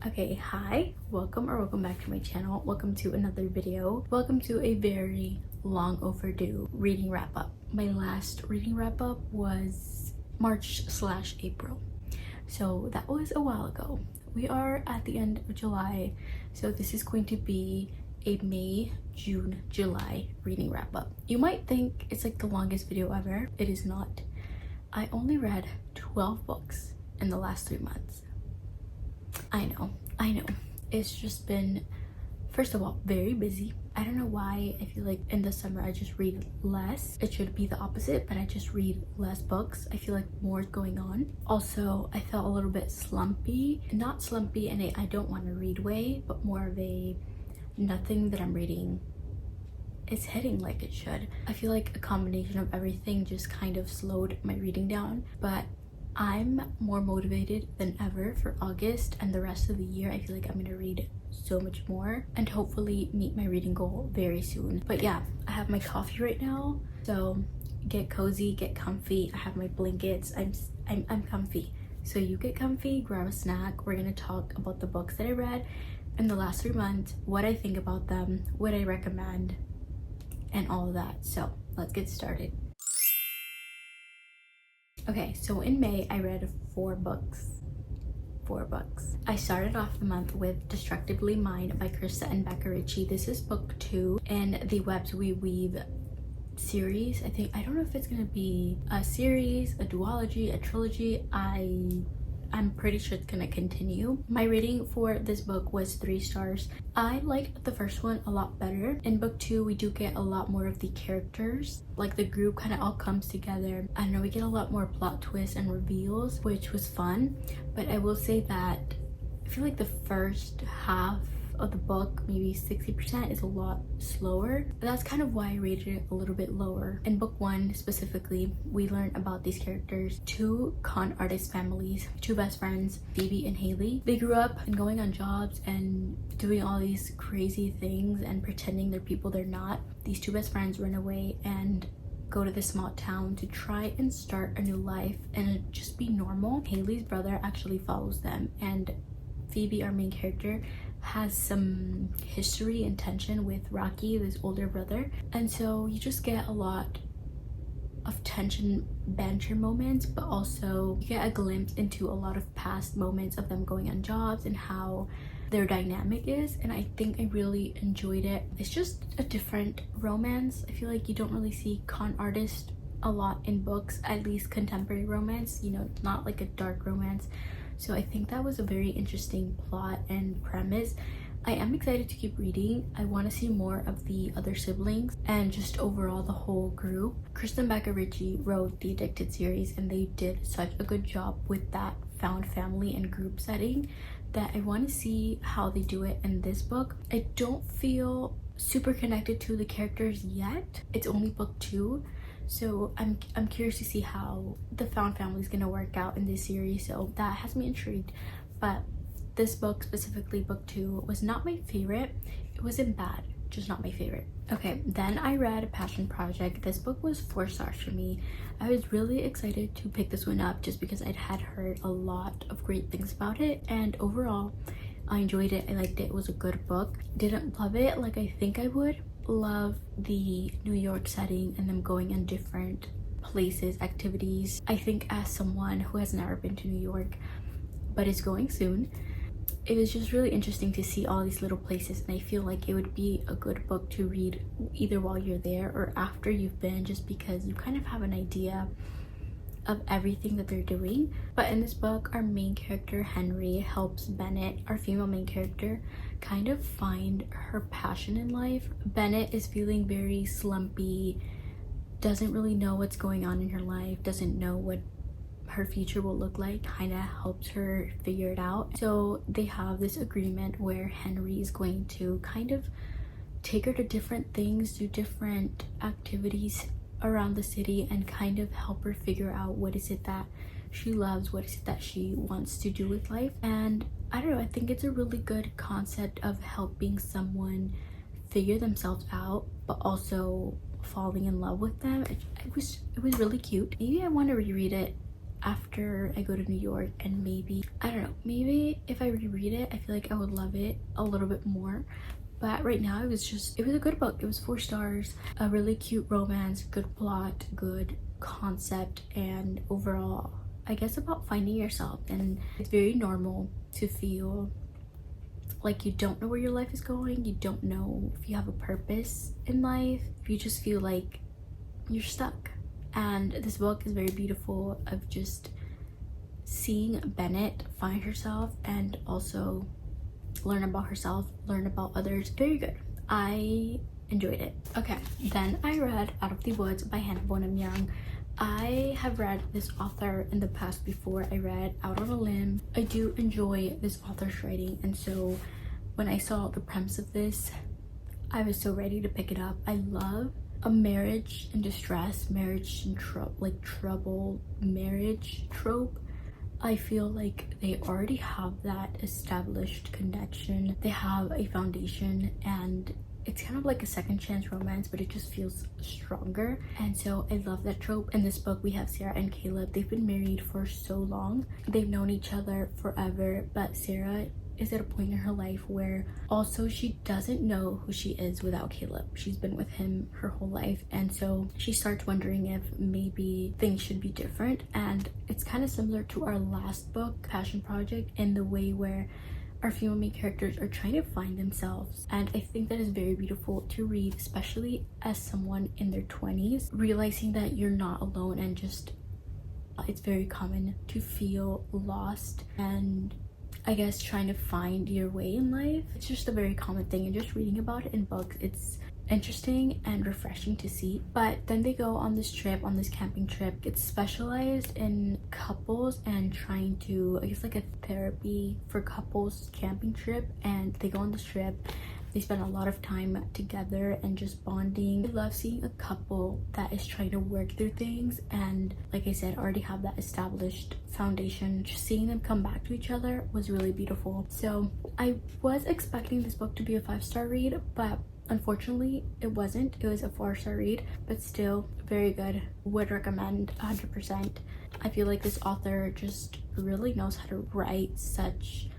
Okay, hi, welcome back to my channel. Welcome to another video. Welcome to a very long overdue reading wrap up. My last reading wrap up was March/April, so that was a while ago. We are at the end of July, so this is going to be a May, June, July reading wrap up. You might think it's like the longest video ever. It is not. I only read 12 books in the last 3 months. I know. It's just been, first of all, very busy. I don't know why I feel like in the summer I just read less. It should be the opposite, but I just read less books. I feel like more is going on. Also, I felt a little bit slumpy. Not slumpy in a I don't want to read way, but more of a nothing that I'm reading is hitting like it should. I feel like a combination of everything just kind of slowed my reading down, but I'm more motivated than ever for August and the rest of the year. I feel like I'm gonna read so much more and hopefully meet my reading goal very soon. But yeah, I have my coffee right now, so get cozy, get comfy. I have my blankets. I'm comfy, so you get comfy, grab a snack. We're gonna talk about the books that I read in the last 3 months, what I think about them, what I recommend, and all of that. So let's get started. Okay, so in May I read 4 books. I started off the month with Destructively Mine by Krista and Becca Ritchie. This is book 2 in the Webs We Weave series. I don't know if it's gonna be a series, a duology, a trilogy. I'm pretty sure it's gonna continue. My rating for this book was 3 stars. I liked the first one a lot better. In book 2, we do get a lot more of the characters. Like the group kind of all comes together. I don't know, we get a lot more plot twists and reveals, which was fun. But I will say that I feel like the first half of the book, maybe 60%, is a lot slower. That's kind of why I rated it a little bit lower. In book 1 specifically, we learn about these characters, 2 con artist families, 2 best friends, Phoebe and Haley. They grew up and going on jobs and doing all these crazy things and pretending they're people they're not. These 2 best friends run away and go to this small town to try and start a new life and just be normal. Haley's brother actually follows them, and Phoebe, our main character, has some history and tension with Rocky, this older brother, and so you just get a lot of tension, banter moments, but also you get a glimpse into a lot of past moments of them going on jobs and how their dynamic is, and I think I really enjoyed it. It's just a different romance. I feel like you don't really see con artist a lot in books, at least contemporary romance, you know, not like a dark romance. So I think that was a very interesting plot and premise. I am excited to keep reading. I want to see more of the other siblings and just overall the whole group. Krista and Becca Ritchie wrote the Addicted series, and they did such a good job with that found family and group setting that I want to see how they do it in this book. I don't feel super connected to the characters yet. It's only book 2. So I'm curious to see how the found family is gonna work out in this series, so that has me intrigued. But this book, specifically book 2, was not my favorite. It wasn't bad, just not my favorite. Okay, then I read Passion Project. This book was 4 stars for me. I was really excited to pick this one up just because I'd had heard a lot of great things about it, and overall I enjoyed it. I liked it. It was a good book. Didn't love it like I think I would. Love the New York setting and them going in different places, activities. I think as someone who has never been to New York but is going soon, it was just really interesting to see all these little places, and I feel like it would be a good book to read either while you're there or after you've been, just because you kind of have an idea of everything that they're doing. But in this book, our main character Henry helps Bennett, our female main character, kind of find her passion in life. Bennett is feeling very slumpy, doesn't really know what's going on in her life, doesn't know what her future will look like, kind of helps her figure it out. So they have this agreement where Henry is going to kind of take her to different things, do different activities around the city, and kind of help her figure out what is it that she loves, what is it that she wants to do with life. And I don't know, I think it's a really good concept of helping someone figure themselves out but also falling in love with them. It was really cute. Maybe I want to reread it after I go to New York, and maybe, I don't know, maybe if I reread it, I feel like I would love it a little bit more. But right now it was a good book. It was 4 stars, a really cute romance, good plot, good concept, and overall, I guess, about finding yourself. And it's very normal to feel like you don't know where your life is going. You don't know if you have a purpose in life. You just feel like you're stuck. And this book is very beautiful of just seeing Bennett find herself and also learn about herself, learn about others. Very good. I enjoyed it. Okay, then I read Out of the Woods by Hannah Bonham Young. I have read this author in the past before. I read Out on a Limb. I do enjoy this author's writing, and so when I saw the premise of this, I was so ready to pick it up. I love a marriage in distress, marriage in trouble marriage trope. I feel like they already have that established connection. They have a foundation, and it's kind of like a second chance romance, but it just feels stronger. And so I love that trope. In this book, we have Sarah and Caleb. They've been married for so long. They've known each other forever, but Sarah is at a point in her life where also she doesn't know who she is without Caleb. She's been with him her whole life, and so she starts wondering if maybe things should be different. And it's kind of similar to our last book, Passion Project, in the way where our female main characters are trying to find themselves. And I think that is very beautiful to read, especially as someone in their 20s, realizing that you're not alone, and just it's very common to feel lost and I guess trying to find your way in life. It's just a very common thing, and just reading about it in books, it's interesting and refreshing to see. But then they go on this trip, on this camping trip. It's specialized in couples and trying to, I guess, like a therapy for couples camping trip. And they go on this trip, they spend a lot of time together and just bonding. I love seeing a couple that is trying to work through things, and like I said, already have that established foundation. Just seeing them come back to each other was really beautiful. So I was expecting this book to be a 5-star read, but unfortunately it wasn't. It was a 4-star read, but still very good. Would recommend 100%. I feel like this author just really knows how to write such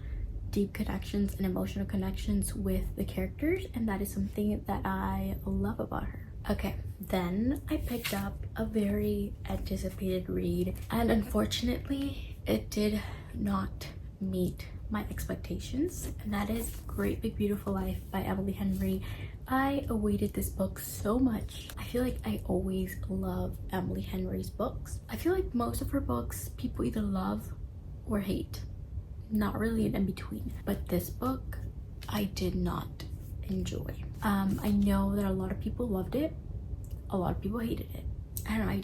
deep connections and emotional connections with the characters, and that is something that I love about her. Okay, then I picked up a very anticipated read, and unfortunately it did not meet my expectations, and that is Great Big Beautiful Life by Emily Henry. I awaited this book so much. I feel like I always love Emily Henry's books. I feel like most of her books people either love or hate, not really an in-between. But this book I did not enjoy. I know that a lot of people loved it, a lot of people hated it. I don't know,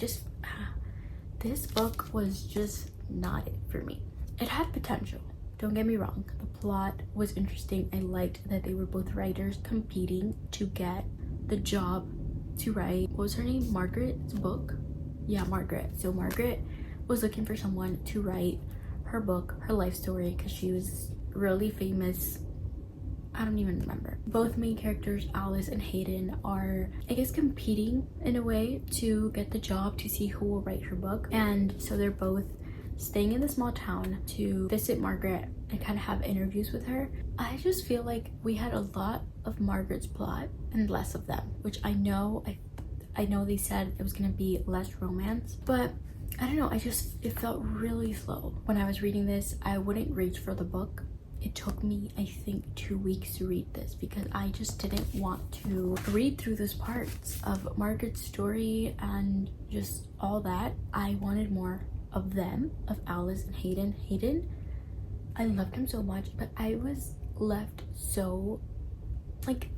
this book was just not it for me. It had potential, don't get me wrong. The plot was interesting. I liked that they were both writers competing to get the job to write, what was her name, Margaret's book? Yeah, Margaret. So Margaret was looking for someone to write her book, her life story, because she was really famous. I don't even remember. Both main characters, Alice and Hayden, are, I guess, competing in a way to get the job to see who will write her book. And so they're both staying in the small town to visit Margaret and kind of have interviews with her. I just feel like we had a lot of Margaret's plot and less of them, which I know they said it was gonna be less romance, but I don't know, it felt really slow. When I was reading this, I wouldn't reach for the book. It took me, I think, 2 weeks to read this because I just didn't want to read through those parts of Margaret's story and just all that. I wanted more of them, of Alice and Hayden. Hayden, I loved him so much, but I was left so, like,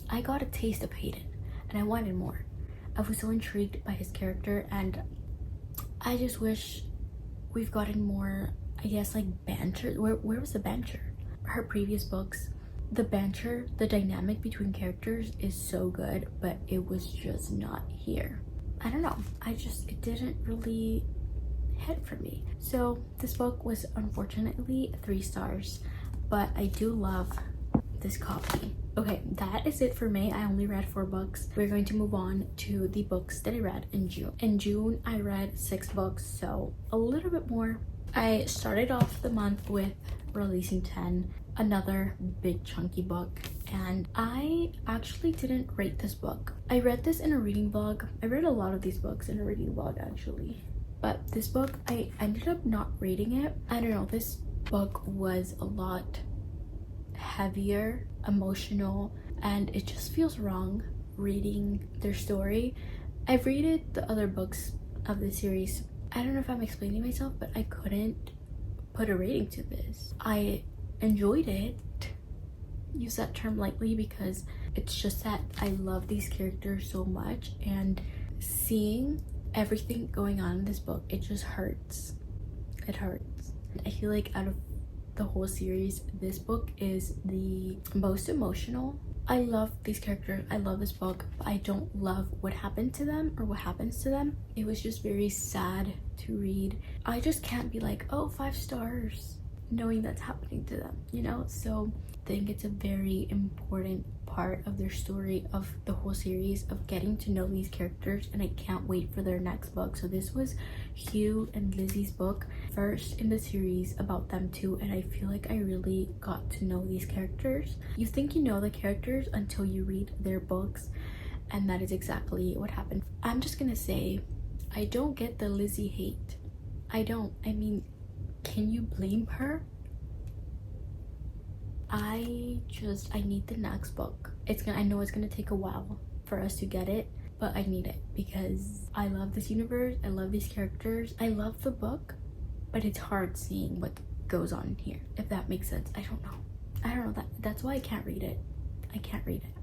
I got a taste of Hayden and I wanted more. I was so intrigued by his character, and I just wish we've gotten more, I guess, like banter. Where was the banter? Her previous books, the banter, the dynamic between characters is so good, but it was just not here. I don't know, it didn't really hit for me. So this book was unfortunately 3 stars, but I do love this copy. Okay, that is it for May. I only read 4 books. We're going to move on to the books that I read in June. In June, I read 6 books, so a little bit more. I started off the month with Releasing 10, another big chunky book, and I actually didn't rate this book. I read this in a reading vlog. I read a lot of these books in a reading vlog actually, but this book, I ended up not rating it. I don't know, this book was a lot heavier, emotional, and it just feels wrong reading their story. I've rated the other books of the series. I don't know if I'm explaining myself, but I couldn't put a rating to this. I enjoyed it, use that term lightly, because it's just that I love these characters so much, and seeing everything going on in this book, it just hurts. It hurts. I feel like out of the whole series, this book is the most emotional. I love these characters, I love this book, but I don't love what happened to them or what happens to them. It was just very sad to read. I just can't be like, oh, 5 stars, knowing that's happening to them, you know? So I think it's a very important part of their story, of the whole series, of getting to know these characters, and I can't wait for their next book. So this was Hugh and Lizzie's book, first in the series about them too, and I feel like I really got to know these characters. You think you know the characters until you read their books, and that is exactly what happened. I'm just gonna say, I don't get the Lizzie hate. I don't. I mean, can you blame her? I need the next book. I know it's gonna take a while for us to get it, but I need it because I love this universe, I love these characters, I love the book, but it's hard seeing what goes on here, if that makes sense. I don't know. That's why I can't read it. I can't read it.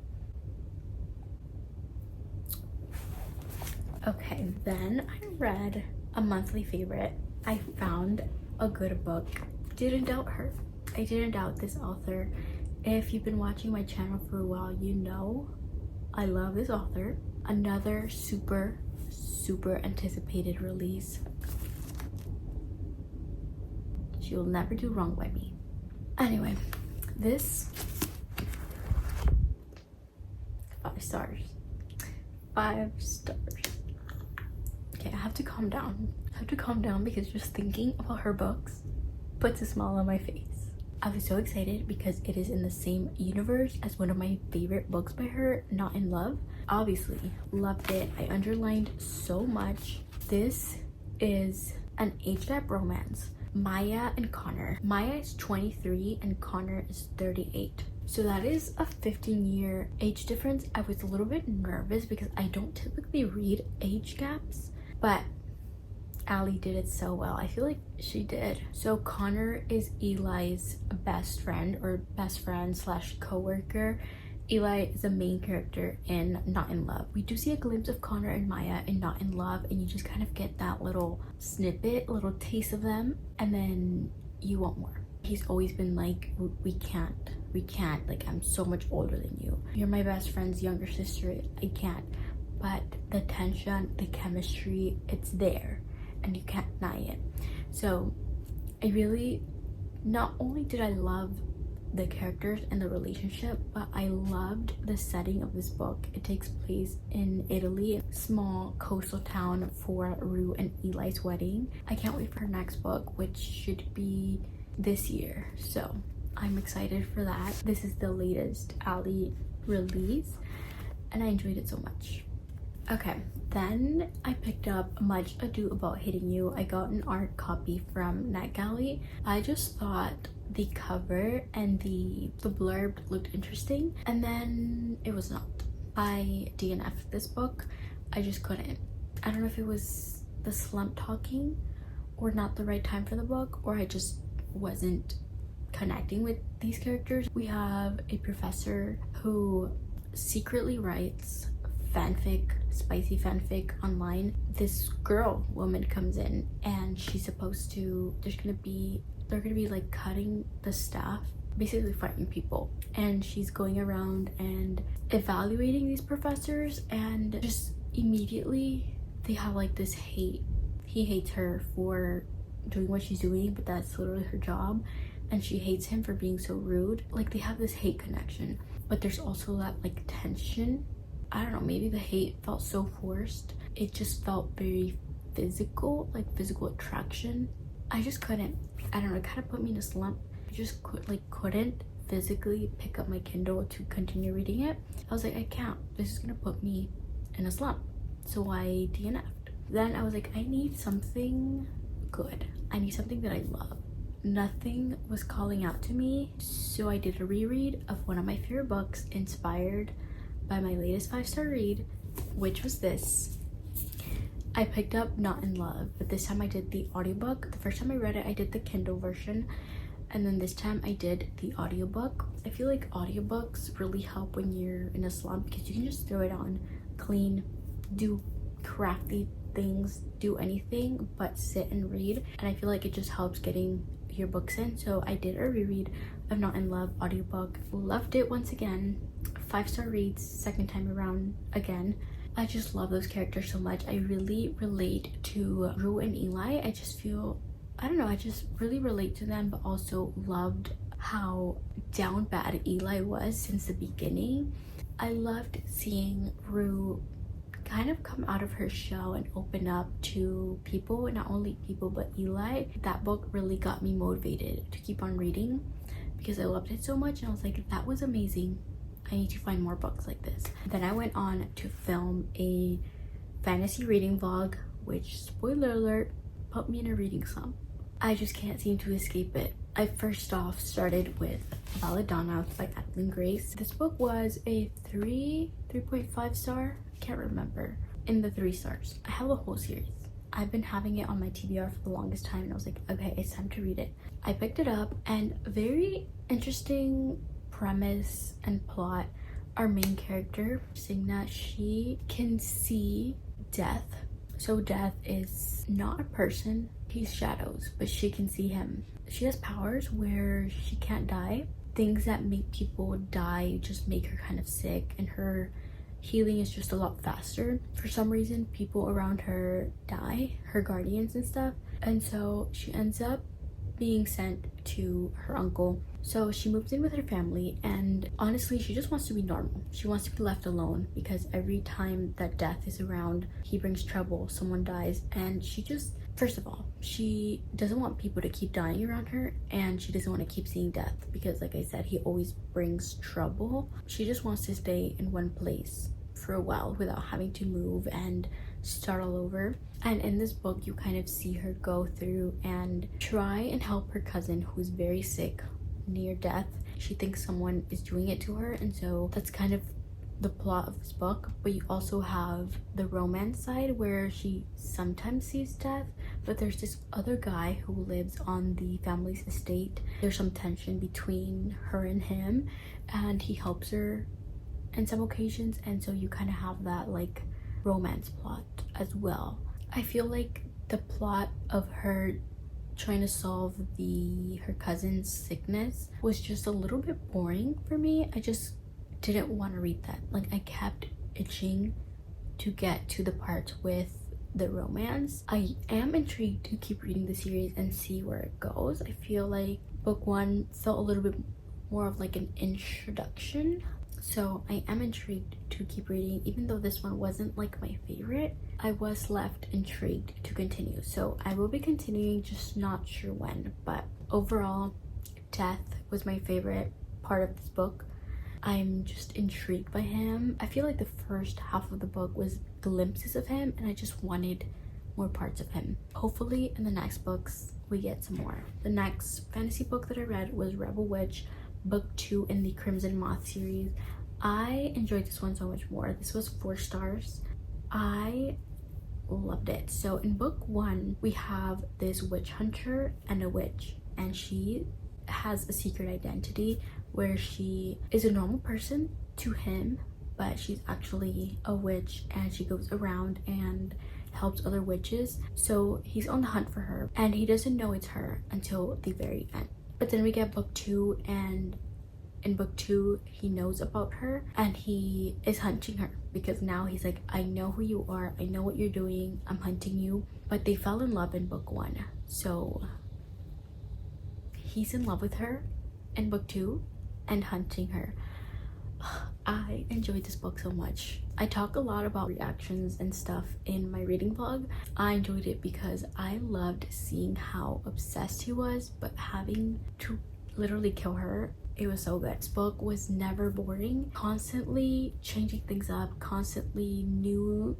Okay, then I read a monthly favorite. I found a good book. Didn't doubt her. I didn't doubt this author. If you've been watching my channel for a while, you know I love this author. Another super anticipated release. She will never do wrong by me. Anyway, this 5 stars. 5 stars. Okay, I have to calm down. Because just thinking about her books puts a smile on my face. I was so excited because it is in the same universe as one of my favorite books by her, Not in Love. Obviously, loved it. I underlined so much. This is an age gap romance. Maya and Connor. Maya is 23 and Connor is 38. So that is a 15-year age difference. I was a little bit nervous because I don't typically read age gaps, but Ali did it so well. I feel like she did. So Connor is Eli's best friend / co-worker. Eli is the main character in Not in Love. We do see a glimpse of Connor and Maya in Not in Love, and you just kind of get that little snippet, little taste of them, and then you want more. He's always been like, we can't, like, I'm so much older than you. You're my best friend's younger sister, I can't. But the tension, the chemistry, it's there, and you can't deny it. So I really, not only did I love the characters and the relationship, but I loved the setting of this book. It takes place in Italy, a small coastal town for Rue and Eli's wedding. I can't wait for her next book, which should be this year, so I'm excited for that. This is the latest Ali release and I enjoyed it so much. Okay, then I picked up Much Ado About Hitting You. I got an art copy from NetGalley. I just thought the cover and the blurb looked interesting, and then it was not. I DNF'd this book. I just couldn't. I don't know if it was the slump talking or not the right time for the book, or I just wasn't connecting with these characters. We have a professor who secretly writes fanfic, spicy fanfic online. This woman comes in and she's supposed to, they're gonna be like cutting the staff, basically fighting people, and she's going around and evaluating these professors, and just immediately they have like this hate. He hates her for doing what she's doing, but that's literally her job. and she hates him for being so rude. Like, they have this hate connection, but there's also that like tension. I don't know, maybe the hate felt so forced. It just felt very physical, like physical attraction. I just couldn't, I don't know, it kind of put me in a slump. I just couldn't physically pick up my Kindle to continue reading it. I was like, I can't, this is gonna put me in a slump. So I DNF'd. Then I was like, I need something good. I need something that I love. Nothing was calling out to me, so I did a reread of one of my favorite books inspired by my latest 5-star read, which was this. I picked up Not in Love, but this time I did the audiobook. The first time I read it, I did the Kindle version, and then this time I did the audiobook. I feel like audiobooks really help when you're in a slump because you can just throw it on, clean, do crafty things, do anything but sit and read, and I feel like it just helps getting your books in. So I did a reread of Not in Love audiobook. Loved it once again. 5-star reads, second time around again. I just love those characters so much. I really relate to Rue and Eli. I just feel, I don't know, I just really relate to them, but also loved how down bad Eli was since the beginning. I loved seeing Rue kind of come out of her shell and open up to people, not only people but Eli. That book really got me motivated to keep on reading because I loved it so much, and I was like, that was amazing. I need to find more books like this. Then I went on to film a fantasy reading vlog, which, spoiler alert, put me in a reading slump. I just can't seem to escape it. I first off started with Belladonna by Adeline Grace. This book was a 3.5 star, I can't remember, in the 3 stars. I have the whole series. I've been having it on my TBR for the longest time, and I was like, okay, it's time to read it. I picked it up, and very interesting premise and plot. Our main character, Signa, she can see death. So death is not a person, he's shadows, but she can see him. She has powers where she can't die. Things that make people die just make her kind of sick, and her healing is just a lot faster. For some reason, people around her die, her guardians and stuff, and so she ends up being sent to her uncle. So she moves in with her family, and honestly, she just wants to be normal. She wants to be left alone because every time that death is around, he brings trouble, someone dies, and she just, first of all, she doesn't want people to keep dying around her, and she doesn't want to keep seeing death because, like I said, he always brings trouble. She just wants to stay in one place for a while without having to move and start all over. And in this book, you kind of see her go through and try and help her cousin who's very sick, near death. She thinks someone is doing it to her, and so that's kind of the plot of this book. But you also have the romance side where she sometimes sees death, but there's this other guy who lives on the family's estate. There's some tension between her and him, and he helps her in some occasions, and so you kind of have that like romance plot as well. I feel like the plot of her trying to solve her cousin's sickness was just a little bit boring for me. I just didn't want to read that. Like, I kept itching to get to the part with the romance. I am intrigued to keep reading the series and see where it goes. I feel like book 1 felt a little bit more of like an introduction, so I am intrigued to keep reading. Even though this one wasn't like my favorite, I was left intrigued to continue, so I will be continuing, just not sure when. But overall, death was my favorite part of this book. I'm just intrigued by him. I feel like the first half of the book was glimpses of him, and I just wanted more parts of him. Hopefully in the next books we get some more. The next fantasy book that I read was Rebel Witch, book 2 in the Crimson Moth series. I enjoyed this one so much more. This was 4 stars. I loved it. So in book 1, we have this witch hunter and a witch, and she has a secret identity where she is a normal person to him, but she's actually a witch, and she goes around and helps other witches. So he's on the hunt for her, and he doesn't know it's her until the very end. But then we get book 2, and in book 2 he knows about her, and he is hunting her because now he's like, I know who you are, I know what you're doing, I'm hunting you. But they fell in love in book 1, so he's in love with her in book 2 and hunting her. I enjoyed this book so much. I talk a lot about reactions and stuff in my reading vlog. I enjoyed it because I loved seeing how obsessed he was, but having to literally kill her, it was so good. This book was never boring, constantly changing things up, constantly new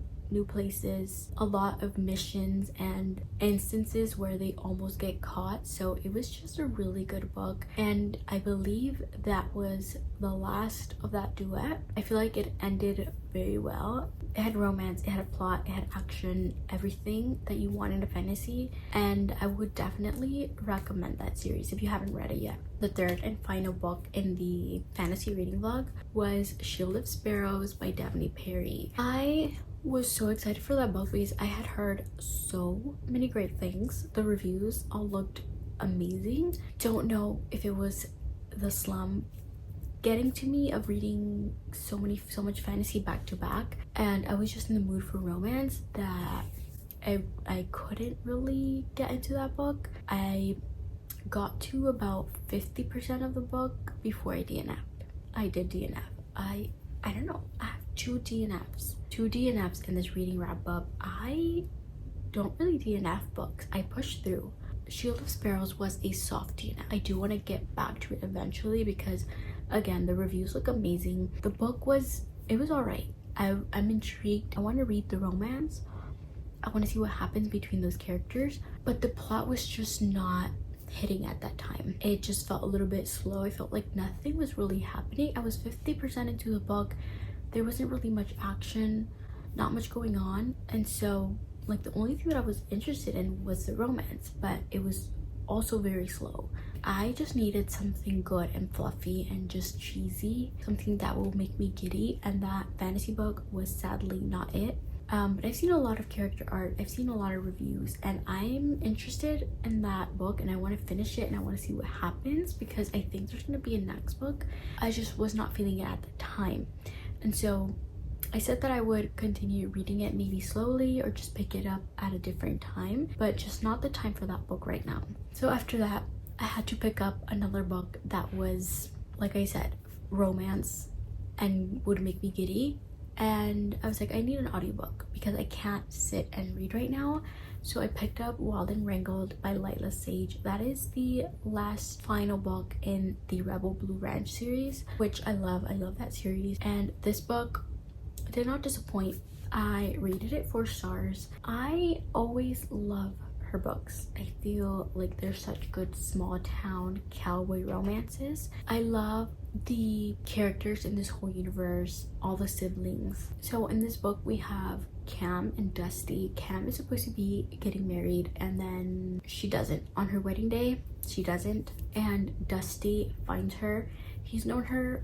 places, a lot of missions and instances where they almost get caught. So it was just a really good book, and I believe that was the last of that duet. I feel like it ended very well. It had romance, it had a plot, it had action, everything that you want in a fantasy, and I would definitely recommend that series if you haven't read it yet. The third and final book in the fantasy reading vlog was Shield of Sparrows by Daphne Perry. I was so excited for that book because I had heard so many great things. The reviews all looked amazing. Don't know if it was the slum getting to me of reading so much fantasy back to back, and I was just in the mood for romance that I couldn't really get into that book. I got to about 50% of the book before I DNF'd. I did DNF. I don't know. I have two DNFs in this reading wrap up. I don't really DNF books. I push through. Shield of Sparrows was a soft DNF. I do want to get back to it eventually because, again, the reviews look amazing. The book was alright. I'm intrigued. I want to read the romance. I want to see what happens between those characters, but the plot was just not hitting at that time. It just felt a little bit slow. I felt like nothing was really happening. I was 50% into the book. There wasn't really much action, not much going on, and so like the only thing that I was interested in was the romance, but it was also very slow. I just needed something good and fluffy and just cheesy, something that will make me giddy, and that fantasy book was sadly not it. But I've seen a lot of character art, I've seen a lot of reviews, and I'm interested in that book and I want to finish it and I want to see what happens because I think there's going to be a next book. I just was not feeling it at the time, and so I said that I would continue reading it, maybe slowly or just pick it up at a different time, but just not the time for that book right now. So after that, I had to pick up another book that was, like I said, romance and would make me giddy. And I was like, I need an audiobook because I can't sit and read right now. So I picked up Wild and Wrangled by Lila Sage. That is the last final book in the Rebel Blue Ranch series, which I love. I love that series. And this book did not disappoint. I rated it 4 stars. I always love her books. I feel like they're such good small town cowboy romances. I love the characters in this whole universe, all the siblings. So in this book we have Cam and Dusty. Cam is supposed to be getting married and then she doesn't. On her wedding day, she doesn't, and Dusty finds her. He's known her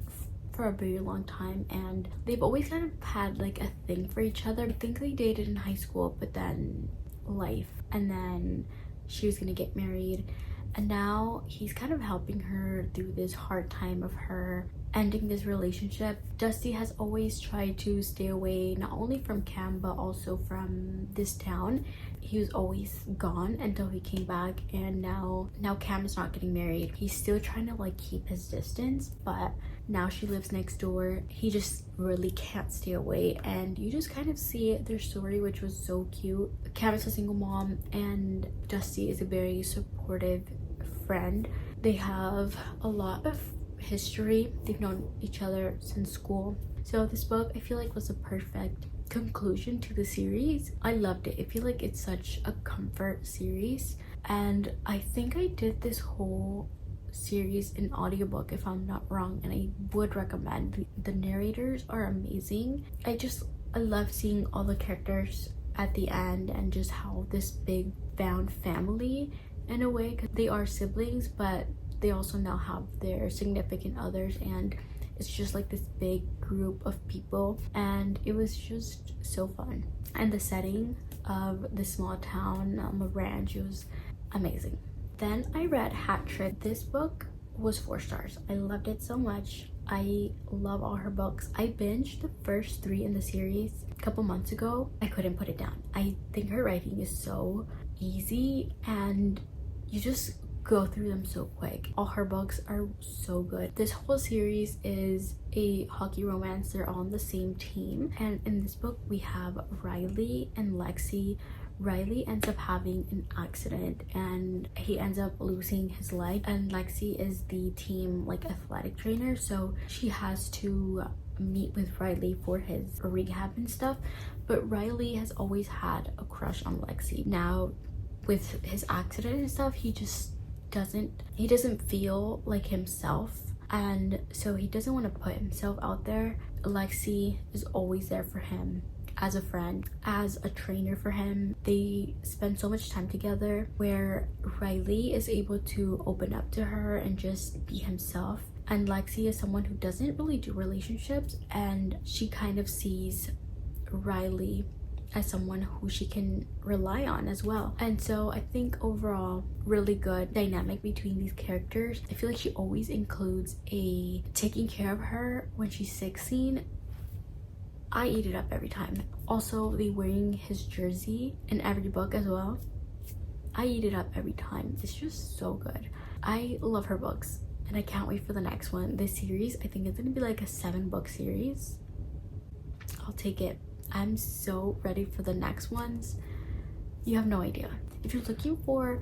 for a very long time and they've always kind of had like a thing for each other. I think they dated in high school, but then life, and then she was gonna get married, and now he's kind of helping her through this hard time of her ending this relationship. Dusty has always tried to stay away not only from Cam but also from this town. He was always gone until he came back, and now Cam is not getting married. He's still trying to like keep his distance, but now she lives next door. He just really can't stay away, and you just kind of see their story, which was so cute. Cam is a single mom and Dusty is a very supportive friend. They have a lot of history. They've known each other since school. So this book I feel like was a perfect conclusion to the series. I loved it. I feel like it's such a comfort series, and I think I did this whole series in audiobook if I'm not wrong, and I would recommend. The narrators are amazing. I love seeing all the characters at the end and just how this big found family in a way, because they are siblings but they also now have their significant others, and it's just like this big group of people, and it was just so fun. And the setting of the small town, a ranch, it was amazing. Then I read Hat Trick. This book was 4 stars. I loved it so much. I love all her books. I binged the first 3 in the series a couple months ago. I couldn't put it down. I think her writing is so easy and you just go through them so quick. All her books are so good. This whole series is a hockey romance. They're all on the same team, and in this book we have Riley and Lexi. Riley ends up having an accident and he ends up losing his leg, and Lexi is the team like athletic trainer, so she has to meet with Riley for his rehab and stuff. But Riley has always had a crush on Lexi. Now with his accident and stuff, he doesn't feel like himself, and so he doesn't want to put himself out there. Lexi is always there for him as a friend, as a trainer for him. They spend so much time together where Riley is able to open up to her and just be himself, and Lexi is someone who doesn't really do relationships, and she kind of sees Riley as someone who she can rely on as well. And so I think overall really good dynamic between these characters. I feel like she always includes a taking care of her when she's sick scene. I eat it up every time. Also, the wearing his jersey in every book as well. I eat it up every time. It's just so good. I love her books and I can't wait for the next one. This series, I think it's gonna be like a 7-book series. I'll take it. I'm so ready for the next ones. You have no idea. If you're looking for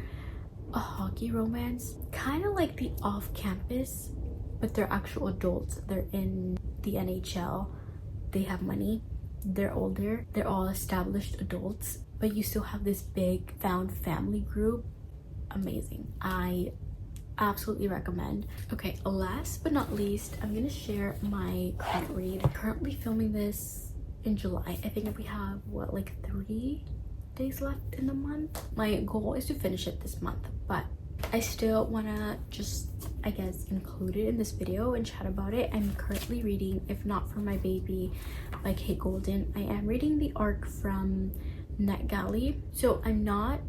a hockey romance, kind of like the off-campus, but they're actual adults. They're in the NHL. They have money, they're older, they're all established adults, but you still have this big found family group. Amazing. I absolutely recommend. Okay, last but not least, I'm gonna share my current read. I'm currently filming this in July. I think we have what, like 3 days left in the month. My goal is to finish it this month, but I still wanna just, I guess, include it in this video and chat about it. I'm currently reading If Not For My Baby by Kate Golden. I am reading the arc from NetGalley, so I'm not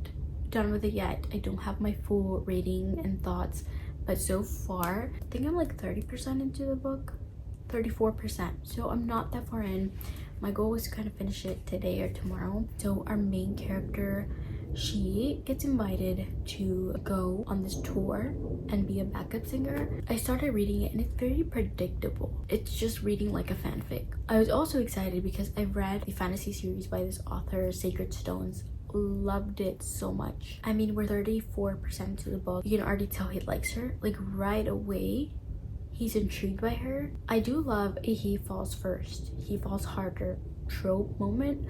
done with it yet. I don't have my full rating and thoughts, but so far I think I'm like 30% into the book, 34%, so I'm not that far in. My goal was to kind of finish it today or tomorrow. So our main character, she gets invited to go on this tour and be a backup singer. I started reading it and it's very predictable. It's just reading like a fanfic. I was also excited because I read a fantasy series by this author, Sacred Stones. Loved it so much. I mean, we're 34% into the book. You can already tell he likes her. Like right away, he's intrigued by her. I do love a he falls first, he falls harder trope moment,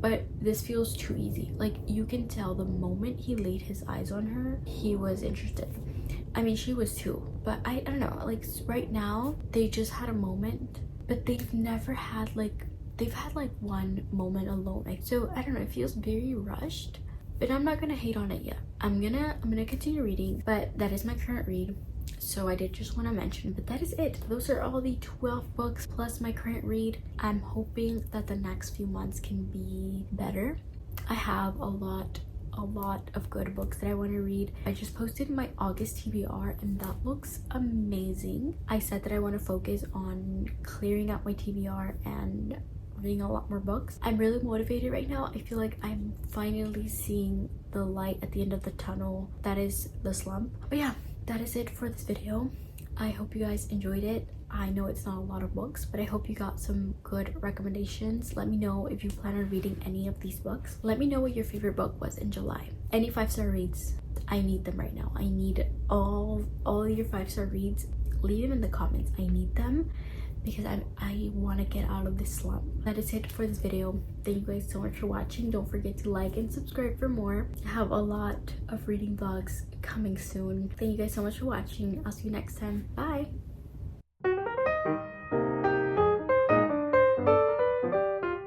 but this feels too easy. Like you can tell the moment he laid his eyes on her, he was interested. I mean, she was too, but I don't know, like right now they just had a moment, but they've never had like, they've had like one moment alone. Like, so I don't know, it feels very rushed, but I'm not gonna hate on it yet. I'm gonna continue reading, but that is my current read. So I did just want to mention, but that is it. Those are all the 12 books plus my current read. I'm hoping that the next few months can be better. I have a lot of good books that I want to read. I just posted my August TBR and that looks amazing. I said that I want to focus on clearing out my TBR and reading a lot more books. I'm really motivated right now. I feel like I'm finally seeing the light at the end of the tunnel. That is the slump. But yeah, that is it for this video. I hope you guys enjoyed it. I know it's not a lot of books, but I hope you got some good recommendations. Let me know if you plan on reading any of these books. Let me know what your favorite book was in July. Any 5-star reads, I need them right now. I need all your 5-star reads. Leave them in the comments. I need them because I want to get out of this slump. That is it for this video. Thank you guys so much for watching. Don't forget to like and subscribe for more. I have a lot of reading vlogs coming soon. Thank you guys so much for watching. I'll see you next time. Bye.